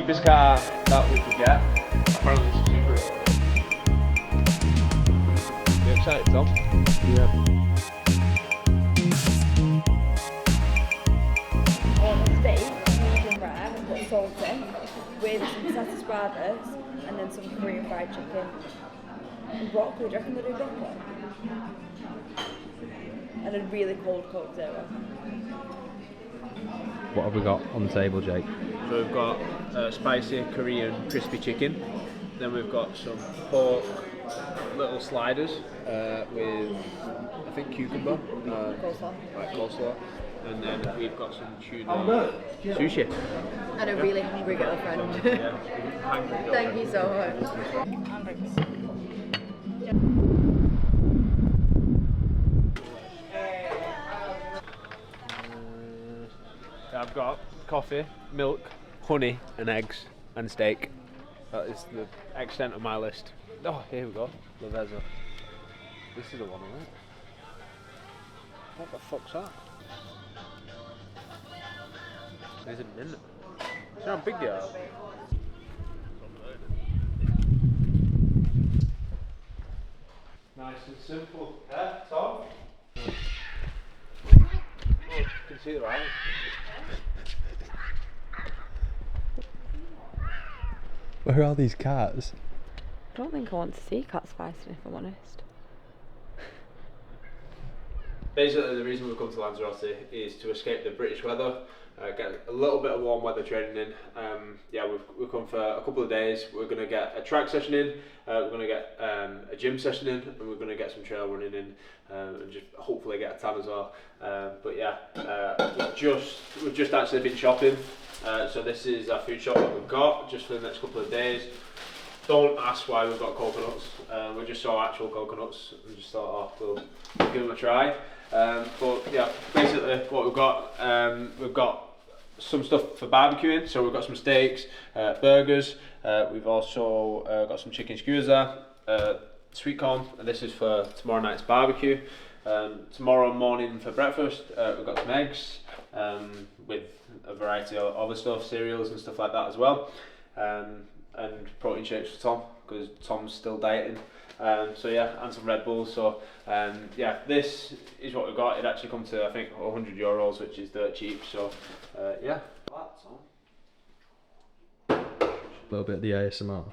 cheapest car that we could get. Apparently it's cheaper. You excited, Tom? Yeah. Steak, medium rare, but salty, with some patatas bravas, and then some Korean fried chicken. And broccoli, do you reckon they do broccoli? And a really cold Coke Zero. What have we got on the table, Jake? So we've got spicy Korean crispy chicken. Then we've got some pork little sliders with, I think, cucumber. Coleslaw. Like coleslaw. And then we've got some tuna sushi. And a really hungry girlfriend. Yeah. Thank you so much. I've got coffee, milk, honey and eggs and steak. That is the extent of my list. Oh, here we go. Lavezza. This is the one, isn't it? What the fuck's that? There's a minute. See how big they are? Nice and simple. Yeah, Tom? Oh, you can see the eyes. Where are these cats? I don't think I want to see cat spicing, if I'm honest. Basically, the reason we've come to Lanzarote is to escape the British weather, get a little bit of warm weather training in. Yeah, we've come for a couple of days. We're going to get a track session in, we're going to get a gym session in, and we're going to get some trail running in, and just hopefully get a tan as well. But yeah, we've just actually been shopping. So this is our food shop that we've got just for the next couple of days. Don't ask why we've got coconuts. We just saw actual coconuts and just thought, oh, we'll give them a try. But yeah, basically what we've got some stuff for barbecuing. So we've got some steaks, burgers. We've also got some chicken skewers there, sweet corn, and this is for tomorrow night's barbecue. Tomorrow morning for breakfast, we've got some eggs with a variety of other stuff, cereals and stuff like that as well. And protein shakes for Tom, because Tom's still dieting. So yeah, and some Red Bulls. So yeah, this is what we've got. It actually comes to, I think, €100, which is dirt cheap. So yeah, that's on. A little bit of the ASMR.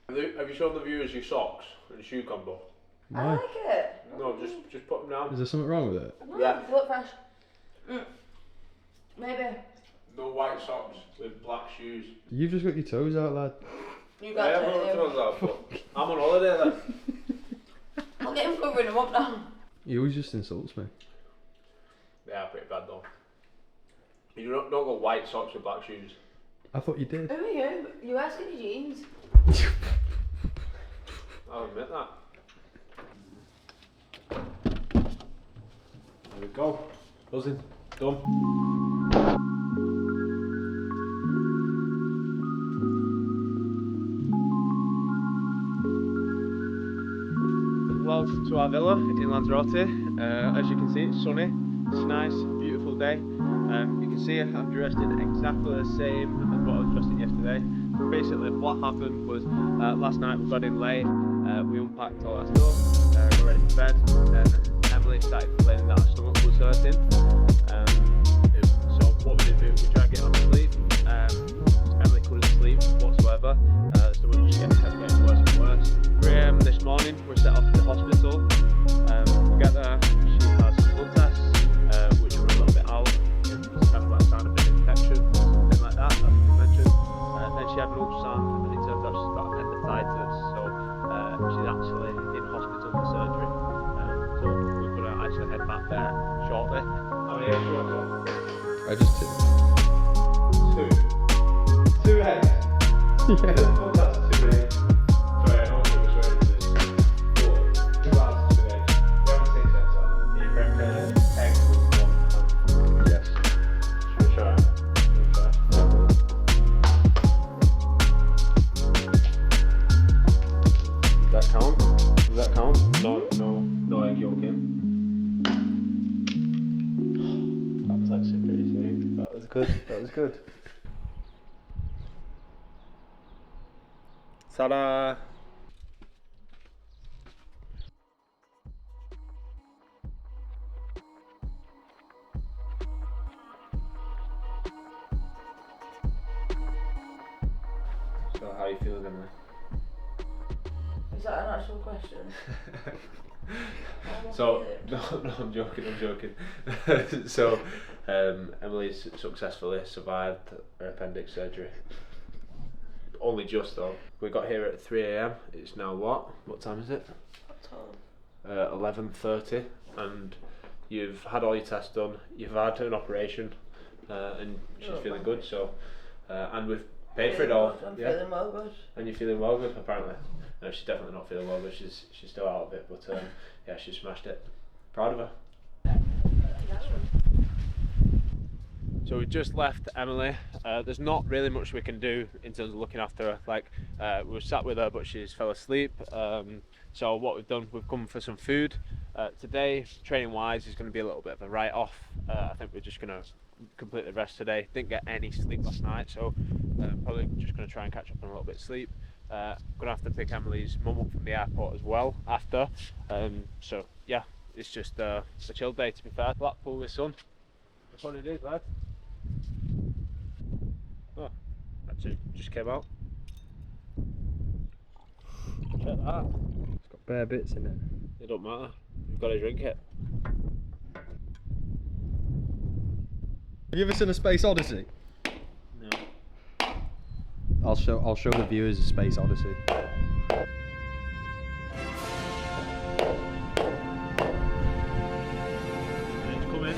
Have you shown the viewers your socks and shoe combo? Why? I like it. No, just put them down. Is there something wrong with it? No, Yeah. they look fresh. Maybe. No white socks with black shoes. You've just got your toes out, lad. You got I've got those out, but I'm on holiday then. I'll get him covering them up now. He always just insults me. They are pretty bad though. You don't got white socks with black shoes. I thought you did. Who are you? You wear skinny jeans. I'll admit that. There we go. Buzzing. Done. Welcome to our villa in Lanzarote. As you can see, it's sunny. It's a nice, beautiful day. You can see I'm dressed in exactly the same as what I was dressed in yesterday. Basically, what happened was last night we got in late. We unpacked all our stuff. We're ready for bed. Then Emily started complaining that her stomach was hurting. So what we did do, we tried to get her to sleep. Emily couldn't sleep whatsoever. So we just kept getting worse and worse. 3 AM this morning, we're set off to the hospital. We get there, she has some blood tests, which were a little bit out. It's kind of like a sign of an infection, something like that, as we mentioned. Then she had an ultrasound, and it turns out she's got appendicitis, so she's actually in hospital for surgery. So we're going to actually head back there shortly. How many eggs do you want? I just did. 2. 2 eggs? Yeah. That's 2 eggs. Sorry, I don't know which way it is. 4. 2 hours, 2 eggs. You haven't seen that, so you reckon eggs with 1 Yes. Should we try? Does that count? Does that count? No egg yolk in. I was good. Ta-da! So how are you feeling, Emily? Is that an actual question? So, no, I'm joking. So, Emily's successfully survived her appendix surgery. Only just though. We got here at 3 AM. It's now what? What time is it? What time? 11:30, and you've had all your tests done. You've had an operation, and she's feeling good. So, and we've paid for it all. I'm feeling well good. And you're feeling well good, apparently. No, she's definitely not feeling well good. She's still out of it, but yeah, she smashed it. Proud of her. So we just left Emily. There's not really much we can do in terms of looking after her. Like, we were sat with her, but she's fell asleep. So what we've done, we've come for some food. Today, training-wise, is going to be a little bit of a write-off. I think we're just going to completely rest today. Didn't get any sleep last night, so probably just going to try and catch up on a little bit of sleep. Going to have to pick Emily's mum up from the airport as well after. So yeah, it's just a chill day, to be fair. Blackpool with sun. That's what it is, lad. Oh, actually just came out. Check that. It's got bare bits in it. It don't matter. You've got to drink it. Have you ever seen a Space Odyssey? No. I'll show the viewers a Space Odyssey. Let's come in.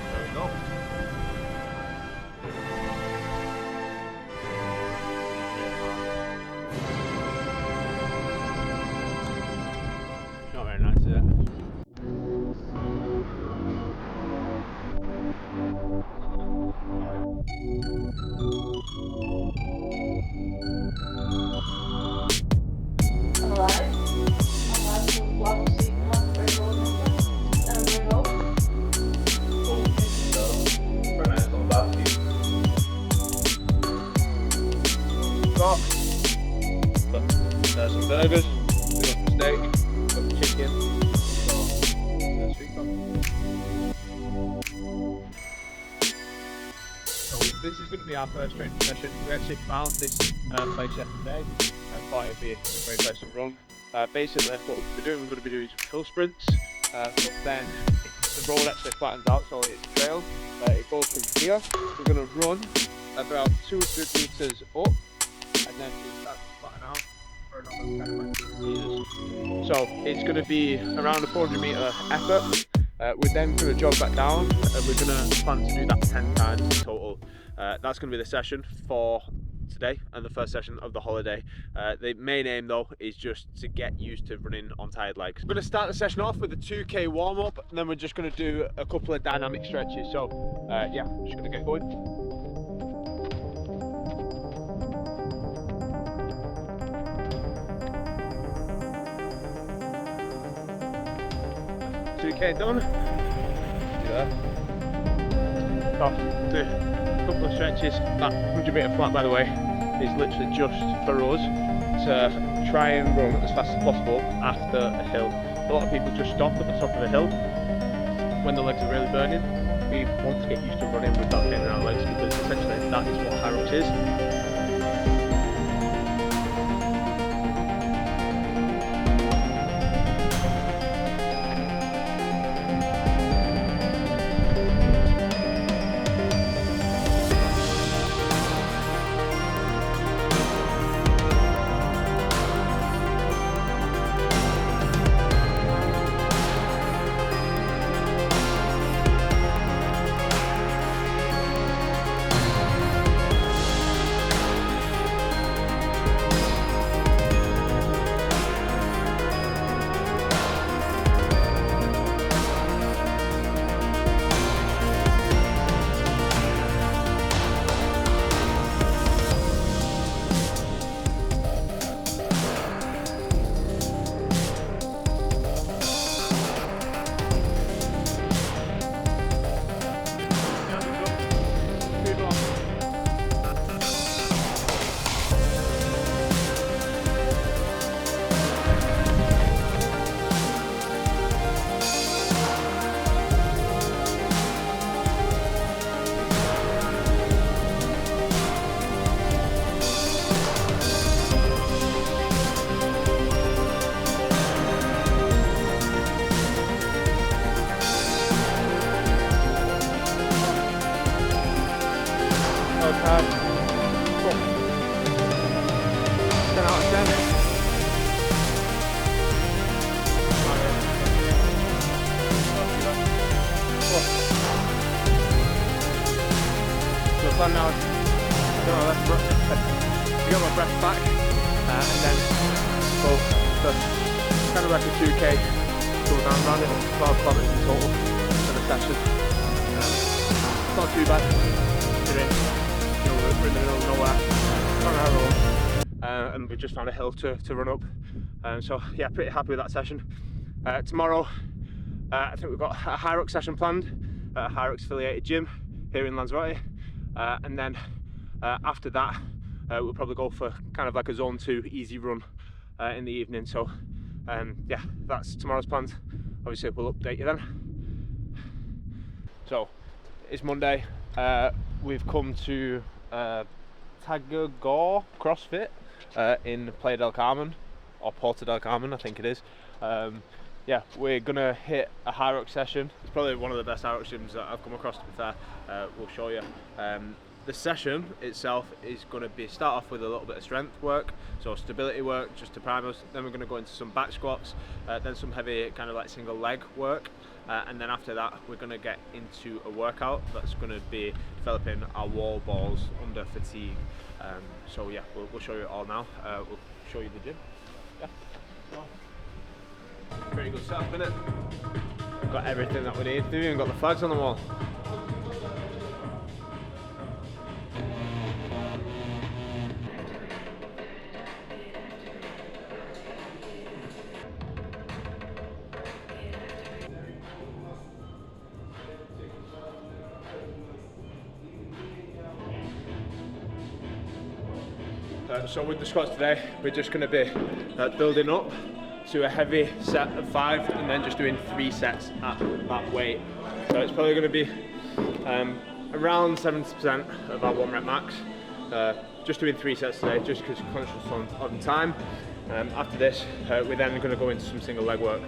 There we go. Not very nice, is it? There's some burgers, we've got some steak, we've got some chicken, there's sweet corn. So this is going to be our first training session. We actually found this place yesterday and thought it'd be a great place to run. Basically what we're going to be doing some hill sprints, but then the road actually flattens out, so it's a trail. It goes from here, we're going to run about 200 metres up, and then it starts to flatten out for another 10 meters. So it's going to be around a 400 metre effort. We're then going to jog back down, and we're going to plan to do that 10 times in total. That's going to be the session for today and the first session of the holiday. The main aim though is just to get used to running on tired legs. We're going to start the session off with a 2k warm up, and then we're just going to do a couple of dynamic stretches. So yeah, just going to get going. 2k done. Do that. Off the couple of stretches. That 100 metre flat, by the way, is literally just for us to try and run as fast as possible after a hill. A lot of people just stop at the top of a hill when the legs are really burning. We want to get used to running without getting our legs, because essentially that is what Hyrox is. for kind of like a 2k go down around it, 12 kilometers in total for the session. It's not too bad considering, you know, we're in the middle of nowhere, on our own, and we just found a hill to run up. So yeah, pretty happy with that session. Tomorrow, I think we've got a Hyrox session planned at a Hyrox affiliated gym here in Lanzarote, and then after that we'll probably go for kind of like a zone 2 easy run in the evening. So yeah, that's tomorrow's plans. Obviously we'll update you then. So it's Monday, we've come to Tagagor CrossFit in Playa del Carmen, or Porta del Carmen I think it is. Yeah, we're gonna hit a Hyrox session. It's probably one of the best Hyrox gyms that I've come across, to be fair. We'll show you. The session itself is going to be start off with a little bit of strength work, so stability work just to prime us. Then we're going to go into some back squats, then some heavy kind of like single leg work, and then after that we're going to get into a workout that's going to be developing our wall balls under fatigue. So yeah, we'll show you it all now. We'll show you the gym. Yeah. Pretty good setup, isn't it? We've got everything that we need. We've even got the flags on the wall. So with the squats today, we're just going to be building up to a heavy set of 5 and then just doing 3 sets at that weight. So it's probably going to be around 70% of our 1 rep max. Just doing 3 sets today, just because we're conscious on time. After this, we're then going to go into some single leg work.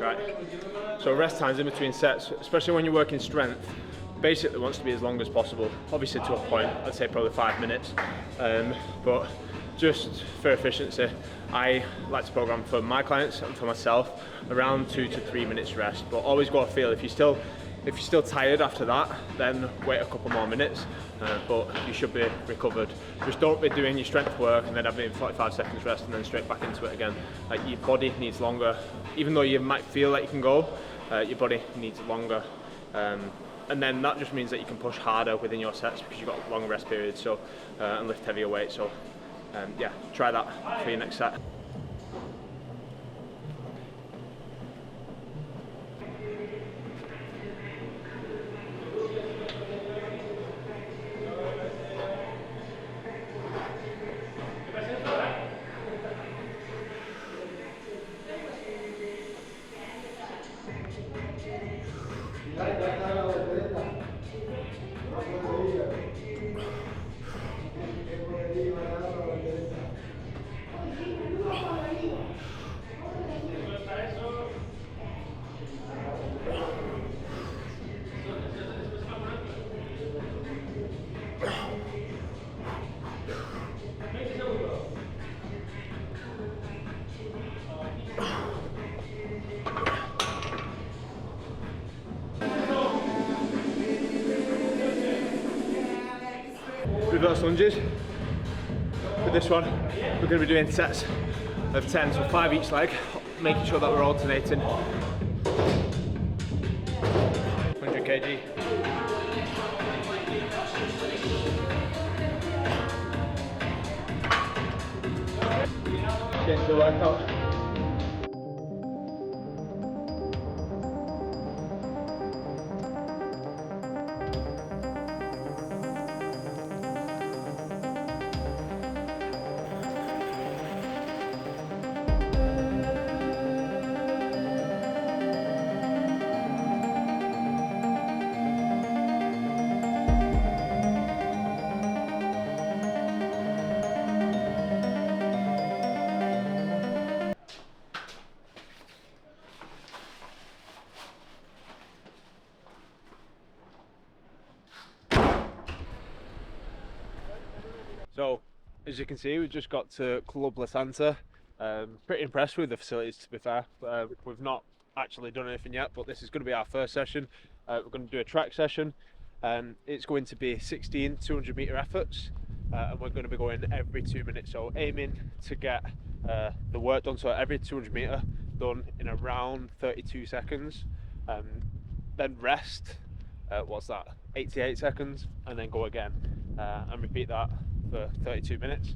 Right, so rest times in between sets, especially when you're working strength, basically wants to be as long as possible. Obviously to a point, I'd say probably 5 minutes, but just for efficiency, I like to program for my clients and for myself around 2 to 3 minutes rest, but always got a feel. If you're still tired after that, then wait a couple more minutes, but you should be recovered. Just don't be doing your strength work and then having 45 seconds rest and then straight back into it again. Like, your body needs longer, even though you might feel like you can go, your body needs longer. And then that just means that you can push harder within your sets because you've got longer rest periods, so and lift heavier weight. So yeah, try that for your next set. Reverse lunges. With this one, we're going to be doing sets of 10, so 5 each leg, making sure that we're alternating. 100 kg. Get into the workout. So, as you can see, we've just got to Club La Santa Pretty impressed with the facilities, to be fair. We've not actually done anything yet, but this is going to be our first session. We're going to do a track session. It's going to be 16 200 metre efforts, and we're going to be going every 2 minutes, so aiming to get the work done, so every 200 metre done in around 32 seconds, then rest, what's that, 88 seconds, and then go again, and repeat that for 32 minutes.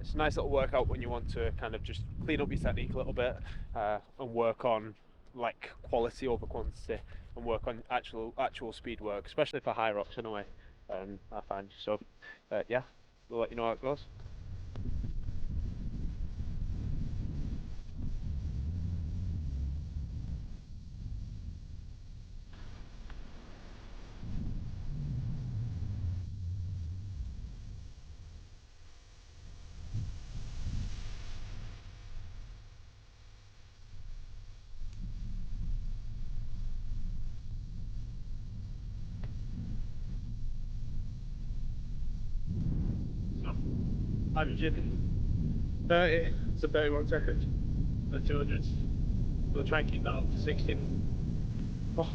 It's a nice little workout when you want to kind of just clean up your technique a little bit, and work on like quality over quantity, and work on actual speed work, especially for Hyrox anyway. I find so. Yeah, we'll let you know how it goes. Averaging 30 to 31 seconds at 200. We'll try and keep that up to 16. Oh.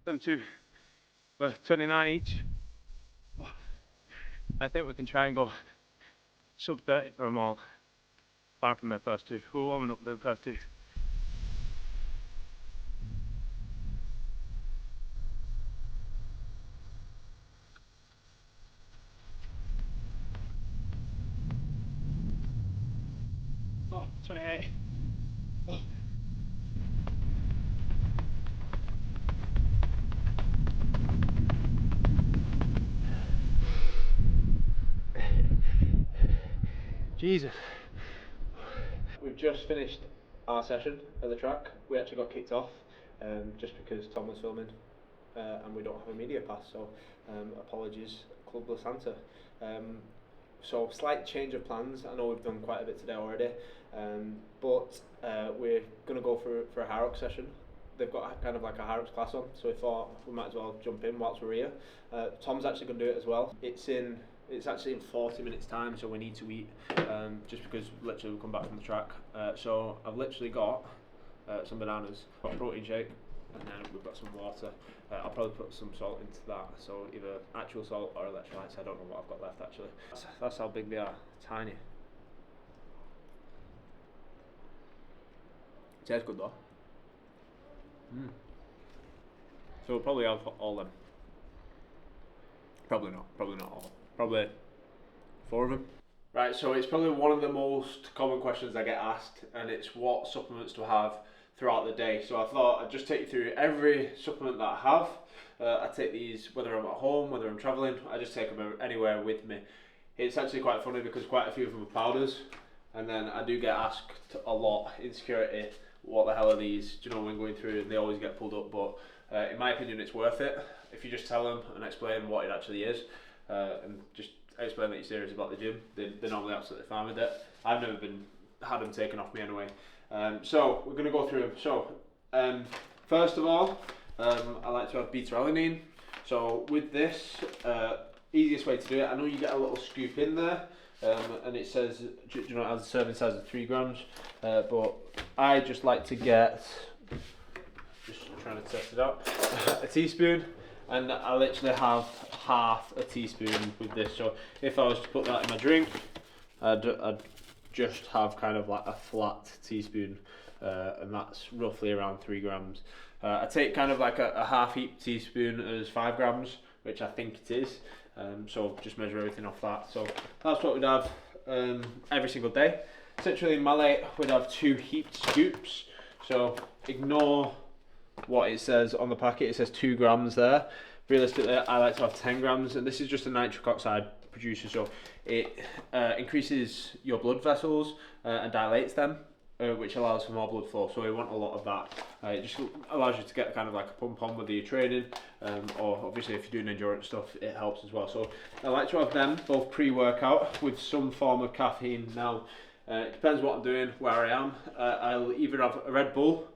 Them two were 29 each. I think we can try and go sub 30 for them all, apart from the first two. We're warming up the first two. Oh, 28. Oh. Jesus. We've just finished our session at the track. We actually got kicked off just because Tom was filming, and we don't have a media pass, so apologies, Clubless Santa. So slight change of plans. I know we've done quite a bit today already, but we're going to go for a Hyrox session. They've got kind of like a Hyrox class on, so we thought we might as well jump in whilst we're here. Tom's actually going to do it as well. It's actually in 40 minutes time, so we need to eat, just because literally we come back from the track. So I've literally got some bananas, got a protein shake, and then we've got some water. I'll probably put some salt into that, so either actual salt or electrolytes. I don't know what I've got left actually. That's how big they are, tiny. Tastes good though. So we'll probably have all them. Probably not all. Probably 4 of them. Right, so it's probably one of the most common questions I get asked, and it's what supplements to have throughout the day. So I thought I'd just take you through every supplement that I have. I take these whether I'm at home, whether I'm travelling, I just take them anywhere with me. It's actually quite funny because quite a few of them are powders, and then I do get asked a lot in security, what the hell are these? Do you know, when going through, and they always get pulled up, but in my opinion it's worth it if you just tell them and explain what it actually is, and just explain that you're serious about the gym. They're normally absolutely fine with it. I've never had them taken off me anyway. So we're going to go through them. So first of all, I like to have beta-alanine. So with this, easiest way to do it, I know you get a little scoop in there, and it says, you know, it has a serving size of 3 grams, but I just like to get, just trying to test it out, a teaspoon, and I literally have half a teaspoon with this. So if I was to put that in my drink, I'd just have kind of like a flat teaspoon, and that's roughly around 3 grams. I take kind of like a half heaped teaspoon as 5 grams, which I think it is. So just measure everything off that. So that's what we'd have every single day. Citrulline malate would have 2 heaped scoops. So ignore what it says on the packet. It says 2 grams there. Realistically, I like to have 10 grams, and this is just a nitric oxide producer, so it increases your blood vessels and dilates them, which allows for more blood flow. So we want a lot of that. It just allows you to get kind of like a pump on whether you're training, or obviously if you're doing endurance stuff, it helps as well. So I like to have them both pre-workout with some form of caffeine. Now it depends what I'm doing, where I am. I'll either have a Red Bull,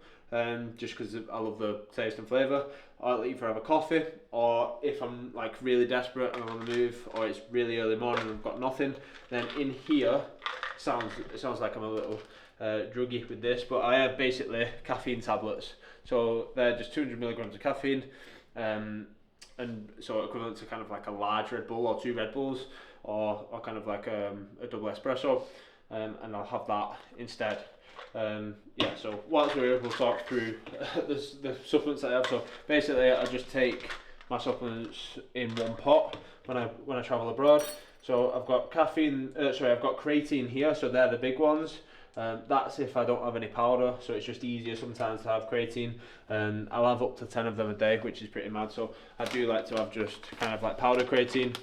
just because I love the taste and flavour. I'll either have a coffee, or if I'm like really desperate and I want to move, or it's really early morning and I've got nothing, then in here, it sounds like I'm a little druggy with this, but I have basically caffeine tablets. So they're just 200 milligrams of caffeine, and so equivalent to kind of like a large Red Bull or 2 Red Bulls, or kind of like a double espresso, and I'll have that instead. Yeah, so whilst we're here, we'll talk through the supplements that I have. So basically, I just take my supplements in one pot when I travel abroad. So I've got I've got creatine here. So they're the big ones. That's if I don't have any powder, so it's just easier sometimes to have creatine. I'll have up to 10 of them a day, which is pretty mad, so I do like to have just kind of like powder creatine.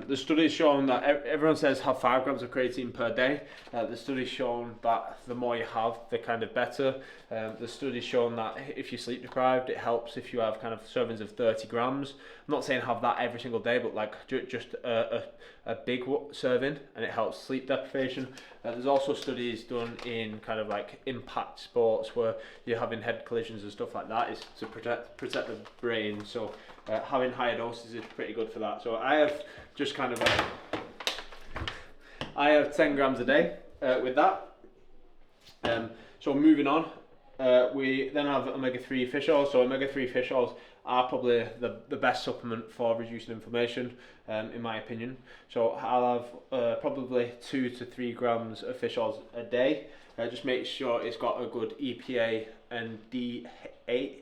The study's shown that everyone says have 5 grams of creatine per day. The study's shown that the more you have, the kind of better. The study's shown that if you're sleep deprived, it helps if you have kind of servings of 30 grams. I'm not saying have that every single day, but like just a big serving, and it helps sleep deprivation. There's also studies done in kind of like impact sports where you're having head collisions and stuff like that, is to protect the brain. So having higher doses is pretty good for that. So I have just kind of I have 10 grams a day with that. So moving on, we then have omega-3 fish oils. So omega-3 fish oils are probably the best supplement for reducing inflammation, in my opinion. So I'll have probably 2 to 3 grams of fish oils a day. Just make sure it's got a good EPA and DHA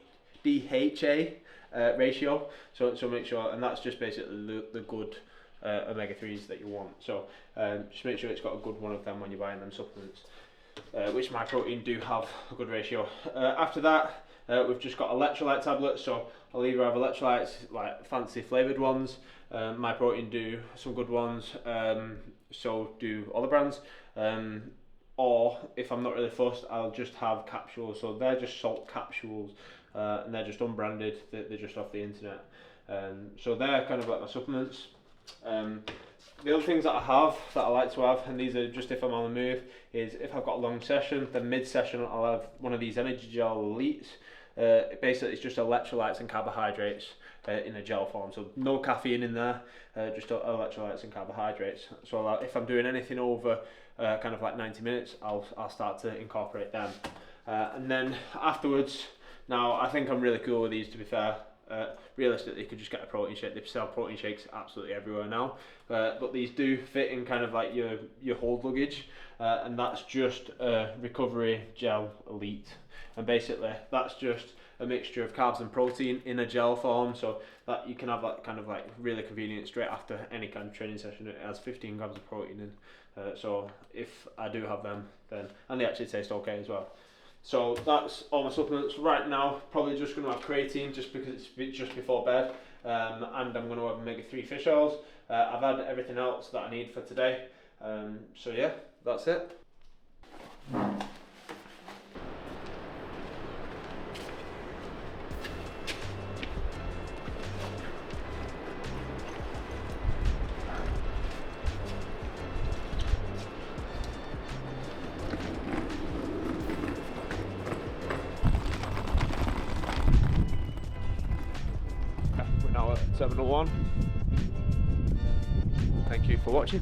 ratio. So make sure, and that's just basically the good omega-3s that you want. So just make sure it's got a good one of them when you're buying them supplements. Which my protein do have a good ratio. After that, we've just got electrolyte tablets. So I'll either have electrolytes, like fancy flavoured ones. My protein do some good ones. So do all the brands. Or if I'm not really fussed, I'll just have capsules. So they're just salt capsules, and they're just unbranded. They're just off the internet. So they're kind of like my supplements. The other things that I have, that I like to have, and these are just if I'm on the move, is if I've got a long session, then mid-session I'll have one of these energy gel elites. Basically it's just electrolytes and carbohydrates in a gel form, so no caffeine in there, just electrolytes and carbohydrates. So if I'm doing anything over kind of like 90 minutes, I'll start to incorporate them. And then afterwards, now I think I'm really cool with these, to be fair. Realistically, you could just get a protein shake. They sell protein shakes absolutely everywhere now, but these do fit in kind of like your hold luggage, and that's just a recovery gel elite, and basically that's just a mixture of carbs and protein in a gel form, so that you can have that kind of like really convenient straight after any kind of training session. It has 15 grams of protein in, so if I do have them, then, and they actually taste okay as well. So that's all my supplements right now. Probably just going to have creatine just because it's just before bed, and I'm going to have omega-3 fish oils. I've had everything else that I need for today. So yeah, that's it. We're now at 7:01. Thank you for watching.